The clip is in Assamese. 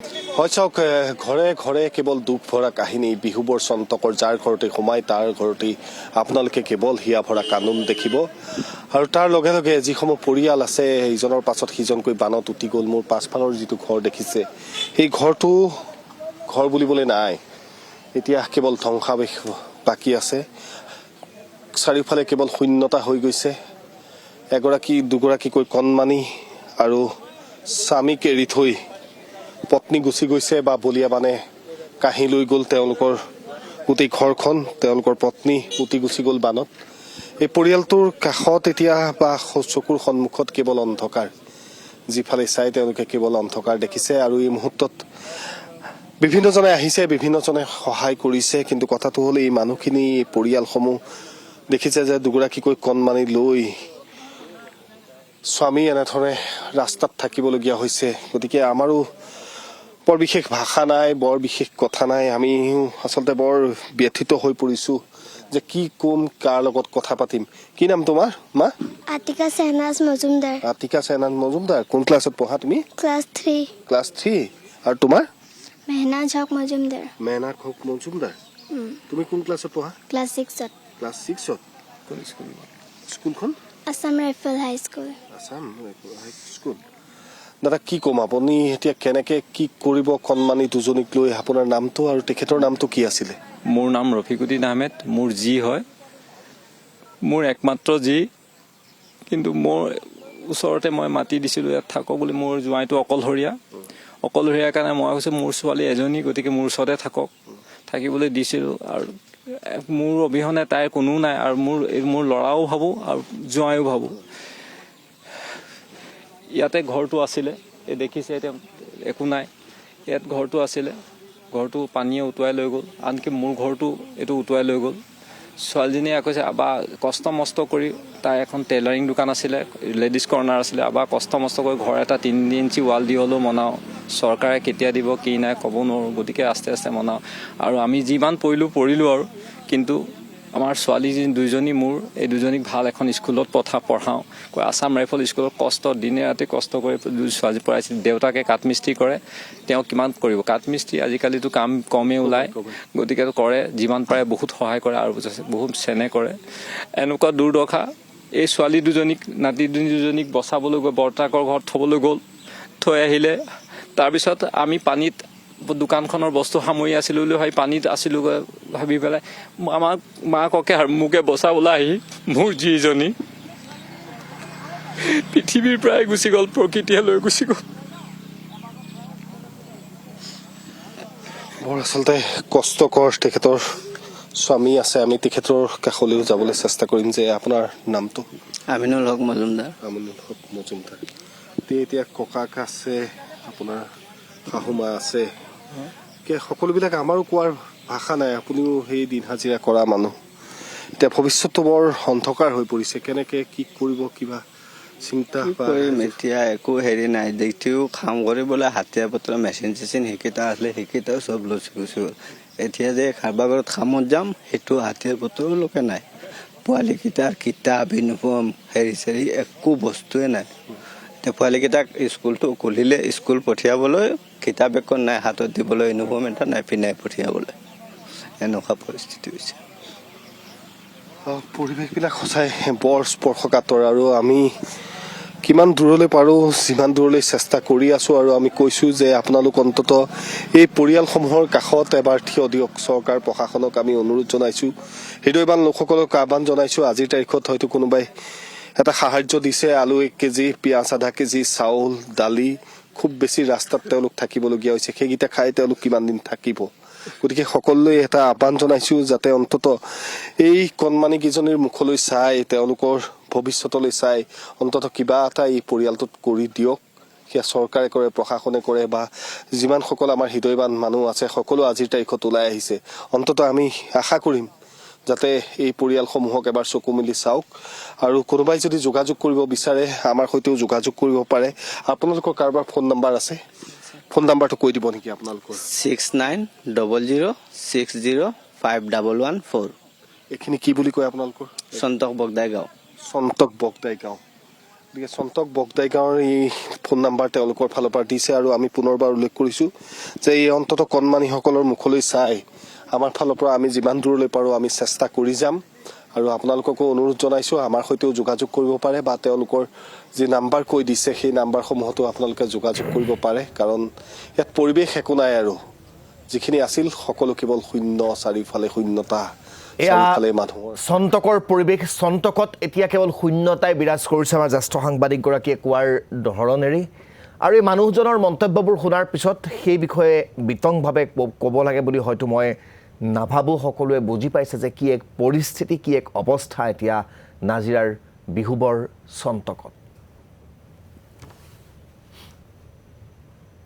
হয় চাওক, ঘৰে ঘৰে কেৱল দুখ ভৰা কাহিনী, বিহুবৰ চন্তকৰ যাৰ ঘৰতে সোমাই তাৰ ঘৰতেই আপোনালোকে কেৱল হিয়া ভৰা কান্দোন দেখিব। আৰু তাৰ লগে লগে যিসমূহ পৰিয়াল আছে ইজনৰ পাছত সিজনকৈ বানত উটি গ'ল। মোৰ পাছফালৰ যিটো ঘৰ দেখিছে সেই ঘৰটো ঘৰ বুলিবলৈ নাই, এতিয়া কেৱল ধ্বংসাৱেশ বাকী আছে। চাৰিওফালে কেৱল শূন্যতা হৈ গৈছে। এগৰাকী দুগৰাকীকৈ কণমানি আৰু স্বামীক এৰি থৈ পত্নী গুচি গৈছে বা বলিয়া বানে কাঢ়ি লৈ গ'ল তেওঁলোকৰ গোটেই ঘৰখন। তেওঁলোকৰ পত্নী উটি গুচি গ'ল বানত। এই পৰিয়ালটোৰ কাষত এতিয়া বা চকুৰ সন্মুখত কেৱল অন্ধকাৰ। যিফালে চাই তেওঁলোকে কেৱল অন্ধকাৰ দেখিছে। আৰু এই মুহূৰ্তত বিভিন্নজনে আহিছে, বিভিন্নজনে সহায় কৰিছে, কিন্তু কথাটো হ'ল এই মানুহখিনি, এই পৰিয়ালসমূহ দেখিছে যে দুগৰাকীকৈ কণমানি লৈ স্বামী এনেধৰণে ৰাস্তাত থাকিবলগীয়া হৈছে। গতিকে আমাৰো বৰ বিশেষ ভাষা নাই, বৰ বিশেষ কথা নাই। আমি আচলতে বৰ ব্যথিত হৈ পৰিছোঁ যে কি ক'ম, কাৰ লগত কথা পাতিম। কি নাম তোমাৰ মা? আতিকা চেহনাজ মজুমদাৰ। আতিকা চেহনাজ মজুমদাৰ। কোন ক্লাছত পঢ়া তুমি? ক্লাছ 3। ক্লাছ 3। আৰু তোমাৰ? মেহনাজ হক মজুমদাৰ। মেহনাজ হক মজুমদাৰ। তুমি কোন ক্লাছত পঢ়া? ক্লাছ 6ত। ক্লাছ 6ত। স্কুলখন? আছাম ৰাইফল হাই স্কুল। আছাম ৰাইফল হাই স্কুল। দাদা কি ক'ম, আপুনি এতিয়া কেনেকে কি কৰিব কণমানি দুজনীক লৈ? আপোনাৰ নামটো আৰু তেখেতৰ নামটো কি আছিলে? মোৰ নাম ৰফিকুদ্দিন আহমেদ। মোৰ জি হয়, মোৰ একমাত্ৰ জি। কিন্তু মোৰ ওচৰতে মই মাতি দিছিলোঁ ইয়াত থাকক বুলি। মোৰ জোঁৱাইটো অকলশৰীয়াৰ কাৰণে মই কৈছোঁ মোৰ ছোৱালী এজনী, গতিকে মোৰ ওচৰতে থাকক, থাকিবলৈ দিছিলোঁ। আৰু মোৰ অবিহনে তাইৰ কোনো নাই। আৰু মোৰ ল'ৰাও ভাবোঁ আৰু জোঁৱাইও ভাবোঁ। ইয়াতে ঘৰটো আছিলে, এই দেখিছে এতিয়া একো নাই। ইয়াত ঘৰটো আছিলে, ঘৰটো পানীয়ে উটুৱাই লৈ গ'ল। আনকি মোৰ ঘৰটো এইটো উটুৱাই লৈ গ'ল। ছোৱালীজনীয়ে কৈছে আবা কষ্ট মষ্ট কৰি, তাই এখন টেইলাৰিং দোকান আছিলে, লেডিজ কৰ্ণাৰ আছিলে, আবা কষ্ট মষ্ট কৰি ঘৰ এটা 3 ইঞ্চি ৱাল দি হ'লেও বনাওঁ। চৰকাৰে কেতিয়া দিব কি নাই ক'ব নোৱাৰোঁ, গতিকে আস্তে আস্তে বনাওঁ। আৰু আমি যিমান পৰিলোঁ আৰু, কিন্তু আমাৰ ছোৱালী দুজনী মোৰ, এই দুজনীক ভাল এখন স্কুলত পঢ়াওঁ। আছাম ৰাইফল স্কুলত দিনে ৰাতি কষ্ট কৰি ছোৱালী পঢ়াইছিল। দেউতাকে কাঠমিস্ত্ৰী কৰে, তেওঁ কিমান কৰিব, কাঠমিস্ত্ৰী আজিকালিতো কাম কমেই ওলায়, গতিকে কৰে যিমান পাৰে, বহুত সহায় কৰে আৰু বহুত চেনেহ কৰে। এনেকুৱা দুৰ্দশা। এই ছোৱালী দুজনীক, নাতি দুজনীক বচাবলৈ গৈ বৰ্তাকৰ ঘৰত থ'বলৈ গ'ল, থৈ আহিলে। তাৰপিছত আমি পানীত দোকানখনৰ বস্তু সামৰি আছিলোঁ বুলি ভাবি পানীত আছিলোঁ ভাবি পেলাই আমাক মাককে মোকে বচাবলৈ আহি মোৰ যিজনী পৃথিৱীৰ পৰাই গুচি গ'ল, প্ৰকৃতিয়ে লৈ গুচি গ'ল। বৰ আচলতে কষ্টকৰ। তেখেতৰ স্বামী আছে, আমি তেখেতৰ কাষলৈও যাবলৈ চেষ্টা কৰিম। যে আপোনাৰ নামটো? আমিনুল হক মজুমদাৰ। আমিনুল হক মজুমদাৰ। এতিয়া ককাক আছে, আপোনাৰ শাহুমা আছে, সকলোবিলাক আমাৰো কোৱাৰ ভাষা নাই। আপুনিও সেই দিন হাজিৰা কৰা মানুহ। এতিয়া ভৱিষ্যতটো বৰ অন্ধকাৰ হৈ পৰিছে। কেনেকে কি কৰিব, কিবা চিন্তা? এতিয়া একো হেৰি নাই, দেখিও কাম কৰিবলৈ হাতীয়া পত্ৰ মেচিন চেচিন সেইকেইটা আছিলে, সেইকেইটাও চব লুচি গুচি গ'ল। এতিয়া যে কাৰোবাৰ ঘৰত কামত যাম, সেইটো হাতীয়াৰ পত্ৰও লোকে নাই। পোৱালীকেইটাৰ কিতাপ, ইউনিফৰ্ম, হেৰি চেৰি একো বস্তুৱে নাই। এতিয়া পোৱালীকেইটাক স্কুলটো খুলিলে, স্কুল পঠিয়াবলৈ কিতাপ একো নাই, হাতত দিবলৈ ইউনিফৰ্ম এটা নাই, পিন্ধাই পঠিয়াবলৈ। এনেকুৱা পৰিস্থিতি হৈছে। পৰিৱেশবিলাক সঁচাই বৰ স্পৰ্শকাতৰ। আৰু আমি কিমান দূৰলৈ পাৰোঁ, যিমান দূৰলৈ চেষ্টা কৰি আছোঁ। আৰু আমি কৈছোঁ যে আপোনালোক অন্তত এই পৰিয়ালসমূহৰ কাষত এবাৰ থিয় দিয়ক। চৰকাৰ প্ৰশাসনক আমি অনুৰোধ জনাইছোঁ, হৃদয়বান লোকসকলক আহ্বান জনাইছোঁ। আজিৰ তাৰিখত হয়তো কোনোবাই এটা সাহাৰ্য দিছে, আলু 1 কেজি, পিঁয়াজ আধা কেজি, চাউল, দালি। খুব বেছি ৰাস্তাত তেওঁলোক থাকিবলগীয়া হৈছে। সেইকেইটা খাই তেওঁলোক কিমান দিন থাকিব? গতিকে সকলোলৈ এটা আহ্বান জনাইছোঁ, যাতে অন্তত এই কণমানি কেইজনীৰ মুখলৈ চাই, তেওঁলোকৰ ভৱিষ্যতলৈ চাই অন্তত কিবা এটা এই পৰিয়ালটোত কৰি দিয়ক। সেয়া চৰকাৰে কৰে, প্ৰশাসনে কৰে, বা যিমানসকল আমাৰ হৃদয়বান মানুহ আছে সকলো আজিৰ তাৰিখত ওলাই আহিছে। অন্তত আমি আশা কৰিম যাতে এই পৰিয়ালসমূহক এবাৰ চকু মেলি চাওক। আৰু কোনোবাই যদি যোগাযোগ কৰিব বিচাৰে, আমাৰ সৈতেও যোগাযোগ কৰিব পাৰে। আপোনালোকৰ কাৰোবাৰ ফোন নাম্বাৰ আছে? ফোন নাম্বাৰটো কৈ দিব নেকি আপোনালোকৰ? 6900605114। এইখিনি কি বুলি কয় আপোনালোকৰ? চন্তক বগদাই গাঁও। চন্তক বগদাই গাঁও। গতিকে চন্তক বগদাই গাঁৱৰ এই ফোন নাম্বাৰ তেওঁলোকৰ ফালৰ পৰা দিছে আৰু আমি পুনৰবাৰ উল্লেখ কৰিছোঁ যে এই অন্তত কণমানিসকলৰ মুখলৈ চাই আমাৰ ফালৰ পৰা আমি যিমান দূৰলৈ পাৰোঁ আমি চেষ্টা কৰি যাম আৰু আপোনালোককো অনুৰোধ জনাইছোঁ আমাৰ সৈতেও যোগাযোগ কৰিব পাৰে বা তেওঁলোকৰ যি নাম্বাৰ কৈ দিছে সেই নাম্বাৰসমূহতো আপোনালোকে যোগাযোগ কৰিব পাৰে কাৰণ ইয়াত পৰিৱেশ একো নাই আৰু যিখিনি আছিল সকলো কেৱল শূন্য চাৰিওফালে শূন্যতা চাৰিওফালে মানুহৰ সন্তকৰ পৰিৱেশ সন্তকত এতিয়া কেৱল শূন্যতাই বিৰাজ কৰিছে আমাৰ জ্যেষ্ঠ সাংবাদিকগৰাকীয়ে কোৱাৰ ধৰণেৰে আৰু এই মানুহজনৰ মন্তব্যবোৰ শুনাৰ পিছত সেই বিষয়ে বিতংভাৱে ক'ব লাগে বুলি হয়তো মই নাভাবোঁ সকলোৱে বুজি পাইছে যে কি এক পৰিস্থিতি কি এক অৱস্থা এতিয়া নাজিৰাৰ বিহুবৰ সন্তকত